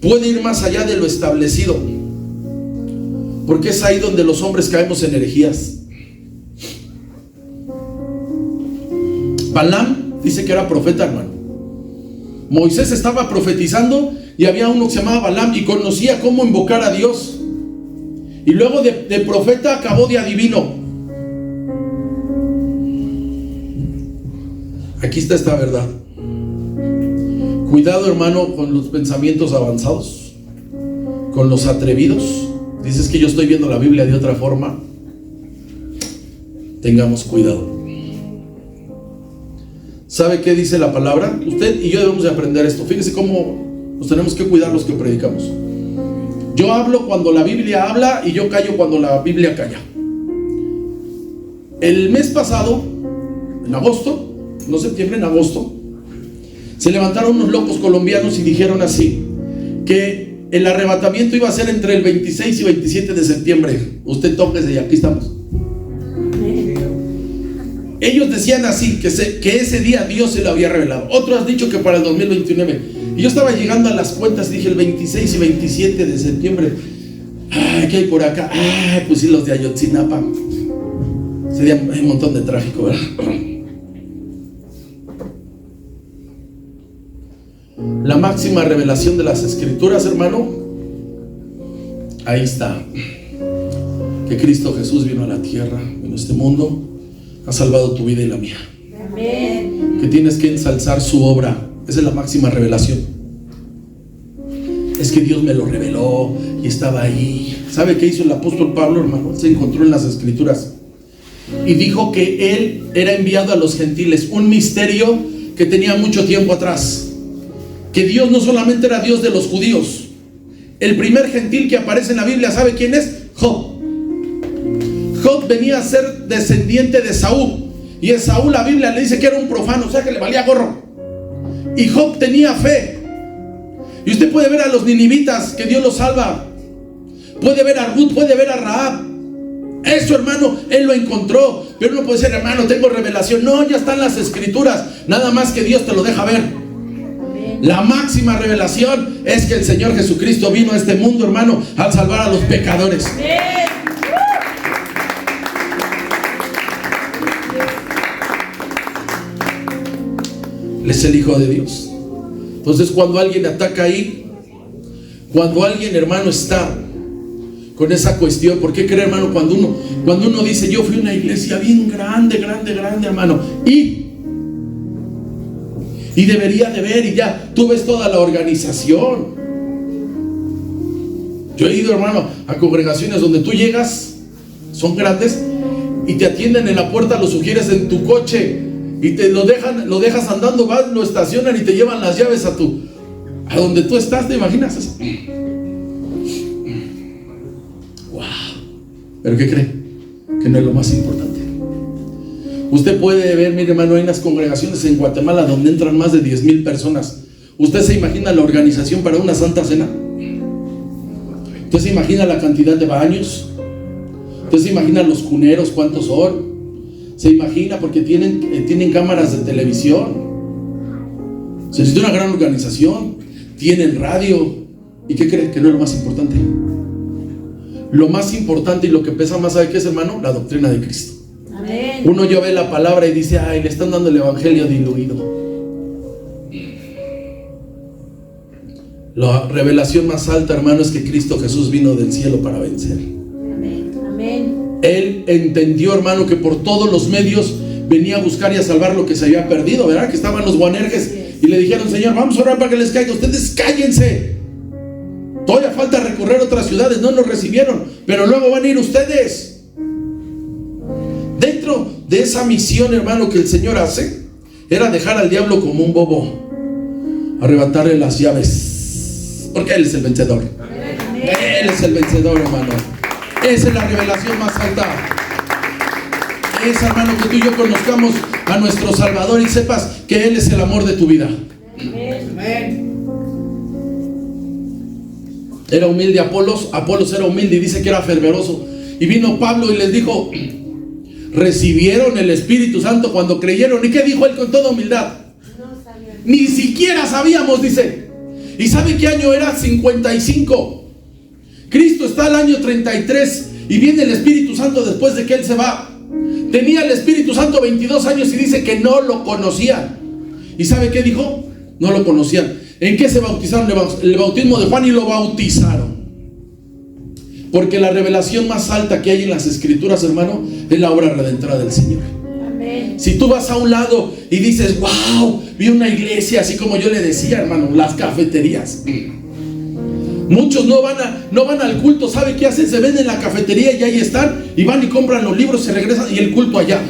puede ir más allá de lo establecido, porque es ahí donde los hombres caemos en herejías. Balaam dice que era profeta, hermano. Moisés estaba profetizando y había uno que se llamaba Balaam y conocía cómo invocar a Dios, y luego de profeta acabó de adivino. Aquí está esta verdad. Cuidado, hermano, con los pensamientos avanzados, con los atrevidos. Dices que yo estoy viendo la Biblia de otra forma. Tengamos cuidado. ¿Sabe qué dice la palabra? Usted y yo debemos de aprender esto. Fíjese cómo nos tenemos que cuidar los que predicamos. Yo hablo cuando la Biblia habla y yo callo cuando la Biblia calla. El mes pasado, en agosto, no septiembre, en agosto, se levantaron unos locos colombianos y dijeron así, que el arrebatamiento iba a ser entre el 26 y 27 de septiembre. Usted tóquese y aquí estamos. Ellos decían así, que ese día Dios se lo había revelado. Otros han dicho que para el 2029. Y yo estaba llegando a las cuentas y dije: el 26 y 27 de septiembre. Ay, ¿qué hay por acá? Ay, pues sí, los de Ayotzinapa. Sería un montón de tráfico, ¿verdad? La máxima revelación de las Escrituras, hermano, ahí está. Que Cristo Jesús vino a la tierra, vino a este mundo, ha salvado tu vida y la mía. Amén. Que tienes que ensalzar su obra. Esa es la máxima revelación. Es que Dios me lo reveló y estaba ahí. ¿Sabe qué hizo el apóstol Pablo, hermano? Se encontró en las Escrituras y dijo que él era enviado a los gentiles, un misterio que tenía mucho tiempo atrás. Que Dios no solamente era Dios de los judíos. El primer gentil que aparece en la Biblia, ¿sabe quién es? Job. Job venía a ser descendiente de Saúl, y en Saúl la Biblia le dice que era un profano, o sea que le valía gorro. Y Job tenía fe. Y usted puede ver a los ninivitas que Dios los salva, puede ver a Ruth, puede ver a Rahab. Eso, hermano, él lo encontró. Pero uno puede decir: hermano, tengo revelación. No, ya están las Escrituras, nada más que Dios te lo deja ver. La máxima revelación es que el Señor Jesucristo vino a este mundo, hermano, al salvar a los pecadores. Él es el Hijo de Dios. Entonces, cuando alguien ataca ahí, cuando alguien, hermano, está con esa cuestión, ¿por qué cree, hermano? Cuando uno dice, yo fui a una iglesia bien grande, hermano, y debería de ver, y ya tú ves toda la organización. Yo he ido, hermano, a congregaciones donde tú llegas, son grandes, y te atienden en la puerta, lo sugieres en tu coche, y te lo dejas andando, vas, lo estacionan y te llevan las llaves a donde tú estás. ¿Te imaginas eso? Wow. ¿Pero qué cree? Que no es lo más importante. Usted puede ver, mire, hermano, hay unas congregaciones en Guatemala donde entran más de 10,000 personas. ¿Usted se imagina la organización para una santa cena? ¿Usted se imagina la cantidad de baños? ¿Usted se imagina los cuneros cuántos son? ¿Se imagina? Porque tienen cámaras de televisión. Se necesita una gran organización. Tienen radio. ¿Y qué cree? Que no es lo más importante. Lo más importante y lo que pesa más, ¿sabe qué es, hermano? La doctrina de Cristo. Amén. Uno ya ve la palabra y dice, ay, le están dando el evangelio diluido. La revelación más alta, hermano, es que Cristo Jesús vino del cielo para vencer. Amén. Amén. Él entendió, hermano, que por todos los medios venía a buscar y a salvar lo que se había perdido, ¿verdad? Que estaban los guanerjes y le dijeron, Señor, vamos a orar para que les caiga. Ustedes cállense. Todavía falta recorrer otras ciudades, no nos recibieron, pero luego van a ir ustedes. Dentro de esa misión, hermano, que el Señor hace, era dejar al diablo como un bobo, arrebatarle las llaves, porque Él es el vencedor. Él es el vencedor, hermano. Esa es la revelación más alta. Es, hermano, que tú y yo conozcamos a nuestro Salvador y sepas que Él es el amor de tu vida. Amén. Era humilde Apolos era humilde y dice que era fervoroso. Y vino Pablo y les dijo, recibieron el Espíritu Santo cuando creyeron. ¿Y qué dijo él con toda humildad? Ni siquiera sabíamos, dice. ¿Y sabe qué año era? 55. Cristo está al año 33 y viene el Espíritu Santo después de que Él se va. Tenía el Espíritu Santo 22 años y dice que no lo conocían. ¿Y sabe qué dijo? No lo conocían. ¿En qué se bautizaron? El bautismo de Juan, y lo bautizaron. Porque la revelación más alta que hay en las Escrituras, hermano, es la obra redentora del Señor. Amén. Si tú vas a un lado y dices, wow, vi una iglesia, así como yo le decía, hermano, las cafeterías. Muchos no van al culto. ¿Sabe qué hacen? Se ven en la cafetería y ahí están, y van y compran los libros, se regresan y el culto allá.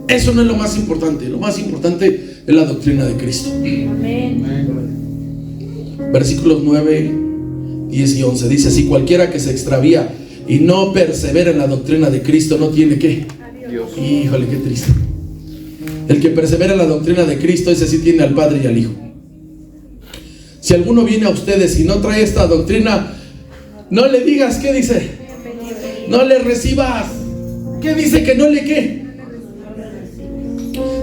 Eso no es lo más importante. Lo más importante es la doctrina de Cristo. Amén. Versículos 9, 10 y 11 dice así: cualquiera que se extravía y no persevera en la doctrina de Cristo no tiene ¿qué? Dios. Híjole, qué triste. El que persevera en la doctrina de Cristo, ese sí tiene al Padre y al Hijo. Si alguno viene a ustedes y no trae esta doctrina, no le digas, ¿qué dice? No le recibas. ¿Qué dice? Que no le ¿qué?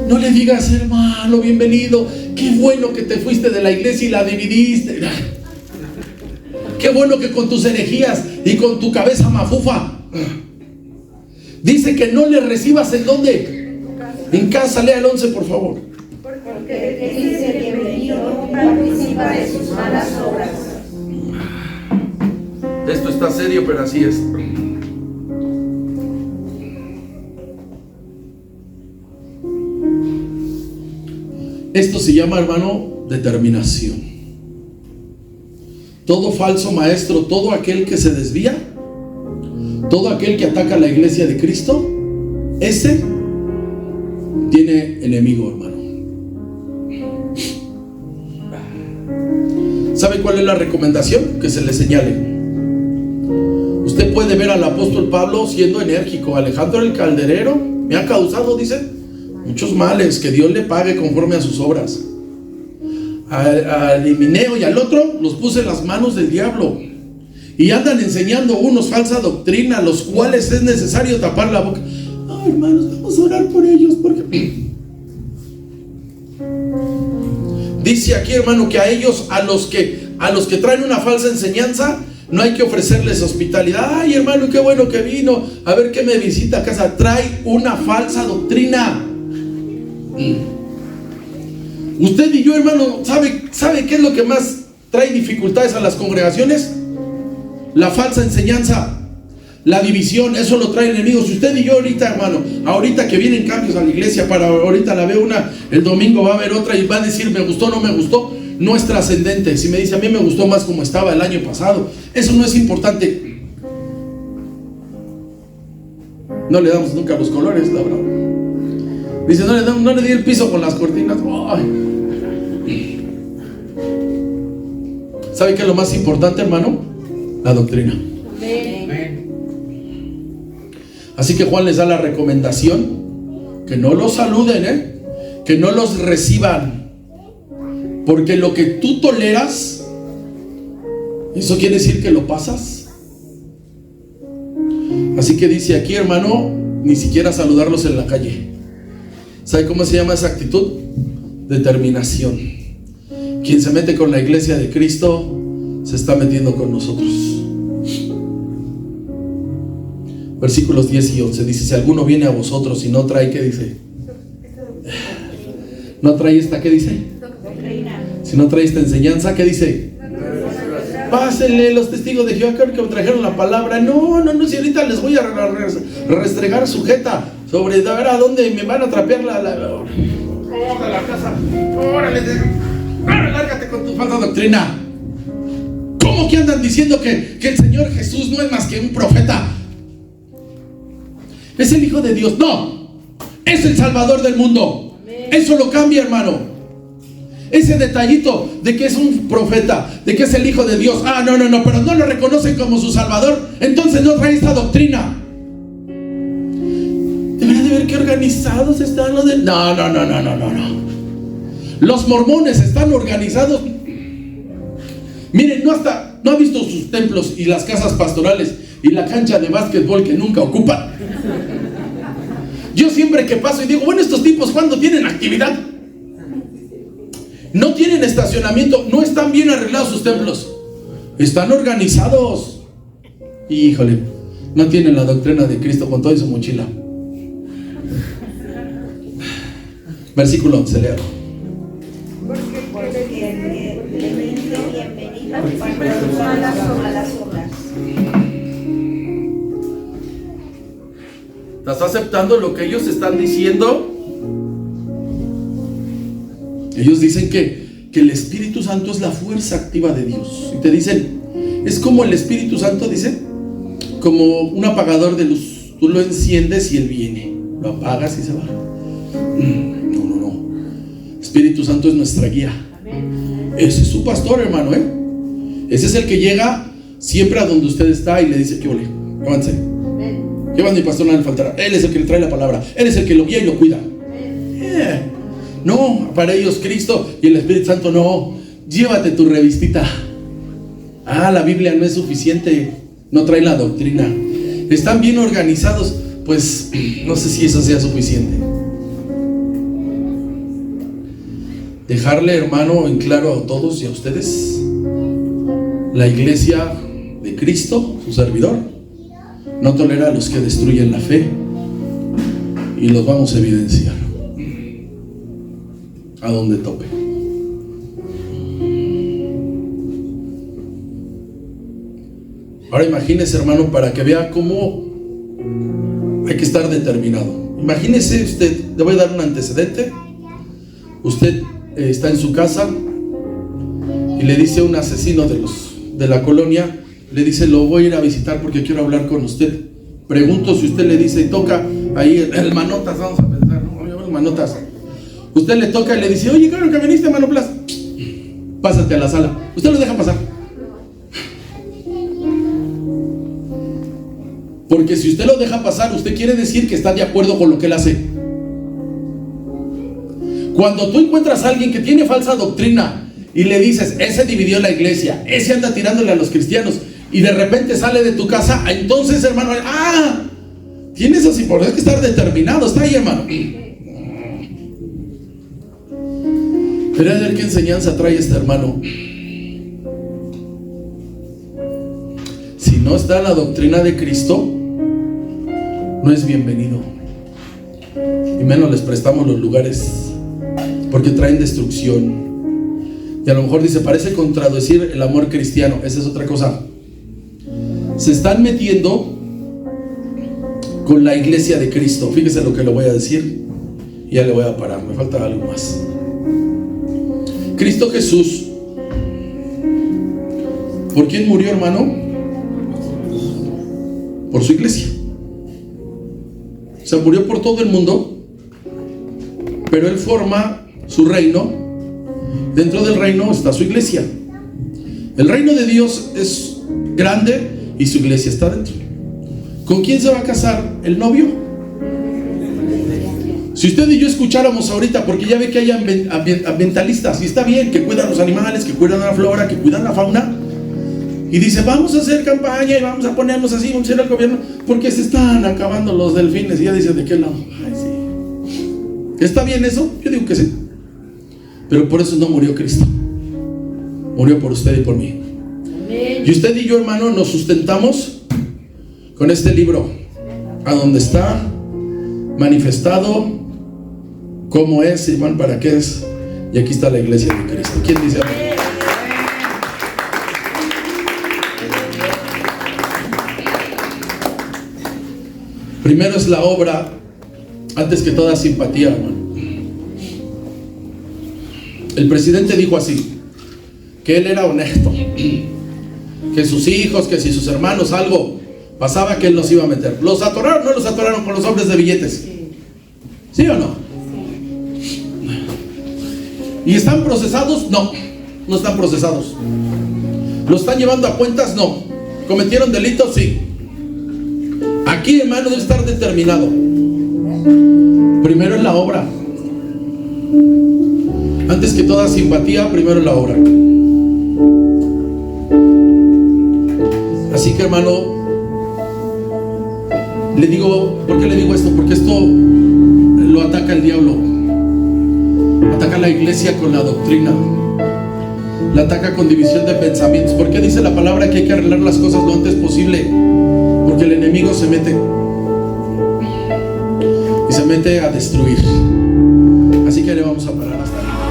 No le digas, hermano, bienvenido. Qué bueno que te fuiste de la iglesia y la dividiste. Qué bueno que con tus herejías y con tu cabeza mafufa. Dice que no le recibas. ¿En dónde? En casa. Lea el 11, por favor. Porque el que dice bienvenido no participa de sus malas obras. Esto está serio, pero así es. Esto se llama, hermano, determinación. Todo falso maestro, todo aquel que se desvía, todo aquel que ataca a la iglesia de Cristo, ese tiene enemigo, hermano. ¿Sabe cuál es la recomendación? Que se le señale. Usted puede ver al apóstol Pablo siendo enérgico. Alejandro el Calderero me ha causado, dice, muchos males, que Dios le pague conforme a sus obras. Al Himeneo y al otro los puse en las manos del diablo. Y andan enseñando unos falsa doctrina, los cuales es necesario tapar la boca. Ay, hermanos, vamos a orar por ellos, porque dice aquí, hermano, que a ellos, a los que traen una falsa enseñanza, no hay que ofrecerles hospitalidad. Ay, hermano, qué bueno que vino, a ver qué me visita a casa. Trae una falsa doctrina. Usted y yo, hermano, ¿sabe qué es lo que más trae dificultades a las congregaciones? La falsa enseñanza, la división, eso lo trae el enemigo. Si usted y yo ahorita, hermano, ahorita que vienen cambios a la iglesia, para ahorita la ve una, el domingo va a haber otra y va a decir me gustó, no me gustó, no es trascendente. Si me dice a mí me gustó más como estaba el año pasado, eso no es importante. No le damos nunca los colores, la verdad. Dice, no le di el piso con las cortinas. Ay. ¿Sabe qué es lo más importante, hermano? La doctrina. Amén. Así que Juan les da la recomendación que no los saluden, que no los reciban, porque lo que tú toleras, eso quiere decir que lo pasas. Así que dice aquí, hermano, ni siquiera saludarlos en la calle. ¿Sabe cómo se llama esa actitud? Determinación. Quien se mete con la iglesia de Cristo se está metiendo con nosotros. Versículos 10 y 11 dice: si alguno viene a vosotros y no trae, ¿qué dice? No trae esta, ¿qué dice? Si no trae esta enseñanza, ¿qué dice? Pásenle los testigos de Jehová que me trajeron la palabra. No, si ahorita les voy a restregar sujeta sobre de ver a dónde me van a trapear la casa. Órale, lárgate con tu falsa doctrina. ¿Cómo que andan diciendo que el Señor Jesús no es más que un profeta? Es el Hijo de Dios. No, es el Salvador del mundo. Eso lo cambia, hermano. Ese detallito de que es un profeta, de que es el Hijo de Dios, no, pero no lo reconocen como su Salvador, entonces no trae esta doctrina. Debería de ver qué organizados están los de... No. Los mormones están organizados. Miren, no ha visto sus templos y las casas pastorales y la cancha de básquetbol que nunca ocupan. Yo siempre que paso y digo, bueno, estos tipos, ¿cuándo tienen actividad? No tienen estacionamiento, no están bien arreglados sus templos. Están organizados. Híjole, no tienen la doctrina de Cristo con toda su mochila. Versículo 11, lea. Porque le dice bienvenido para sus malas obras. ¿Estás aceptando lo que ellos están diciendo? Ellos dicen que el Espíritu Santo es la fuerza activa de Dios. Y te dicen, es como el Espíritu Santo, dice, como un apagador de luz. Tú lo enciendes y Él viene. Lo apagas y se va. No. Espíritu Santo es nuestra guía. Ese es su pastor, hermano, Ese es el que llega siempre a donde usted está y le dice, ¿qué ole? Avance. Lleva a mi pastor, no le faltará. Él es el que le trae la palabra. Él es el que lo guía y lo cuida. No, para ellos Cristo y el Espíritu Santo no. Llévate tu revistita. La Biblia no es suficiente. No trae la doctrina. Están bien organizados. Pues no sé si eso sea suficiente. Dejarle, hermano, en claro a todos y a ustedes: la iglesia de Cristo, su servidor, no tolera a los que destruyen la fe, y los vamos a evidenciar a donde tope. Ahora imagínese, hermano, para que vea cómo hay que estar determinado. Imagínese usted, le voy a dar un antecedente. Usted está en su casa y le dice a un asesino de la colonia, le dice, lo voy a ir a visitar porque quiero hablar con usted. Pregunto si usted le dice y toca ahí el manotas, vamos a pensar, ¿no? Manotas. Usted le toca y le dice, oye, claro que viniste, Manoplas, pásate a la sala. Usted lo deja pasar. Porque si usted lo deja pasar, usted quiere decir que está de acuerdo con lo que él hace. Cuando tú encuentras a alguien que tiene falsa doctrina y le dices, ese dividió la iglesia, ese anda tirándole a los cristianos, y de repente sale de tu casa, entonces, hermano, tienes así, por eso hay que estar determinado. Está ahí, hermano. Pero a ver qué enseñanza trae este hermano. Si no está la doctrina de Cristo, no es bienvenido. Y menos les prestamos los lugares, porque traen destrucción. Y a lo mejor dice, parece contradecir el amor cristiano. Esa es otra cosa. Se están metiendo con la iglesia de Cristo. Fíjese lo que le voy a decir y ya le voy a parar, me falta algo más. Cristo Jesús, ¿por quién murió, hermano? Por su iglesia. O sea, murió por todo el mundo, pero Él forma su reino. Dentro del reino está su iglesia. El reino de Dios es grande y su iglesia está dentro. ¿Con quién se va a casar el novio? Si usted y yo escucháramos ahorita, porque ya ve que hay ambientalistas, y está bien, que cuidan los animales, que cuidan la flora, que cuidan la fauna, y dice, vamos a hacer campaña y vamos a ponernos así, vamos a ir al gobierno, porque se están acabando los delfines. Y ya dice, ¿de qué lado? Ay, sí. ¿Está bien eso? Yo digo que sí. Pero por eso no murió Cristo. Murió por usted y por mí. Y usted y yo, hermano, nos sustentamos con este libro, a donde está manifestado cómo es y para qué es. Y aquí está la iglesia de Cristo. ¿Quién dice amén? Primero es la obra, antes que toda simpatía, hermano. El presidente dijo así, que él era honesto, que sus hijos, que si sus hermanos algo pasaba, que él los iba a meter. ¿Los atoraron? No los atoraron con los hombres de billetes. ¿Sí o no? ¿Y están procesados? No, no están procesados. ¿Los están llevando a cuentas? No. ¿Cometieron delitos? Sí. Aquí, hermano, debe estar determinado. Primero es la obra. Antes que toda simpatía, primero es la obra. Así que, hermano, le digo, ¿por qué le digo esto? Porque esto lo ataca el diablo. Ataca a la iglesia con la doctrina. La ataca con división de pensamientos. ¿Por qué dice la palabra que hay que arreglar las cosas lo antes posible? Porque el enemigo se mete y se mete a destruir. Así que le vamos a parar hasta ahí.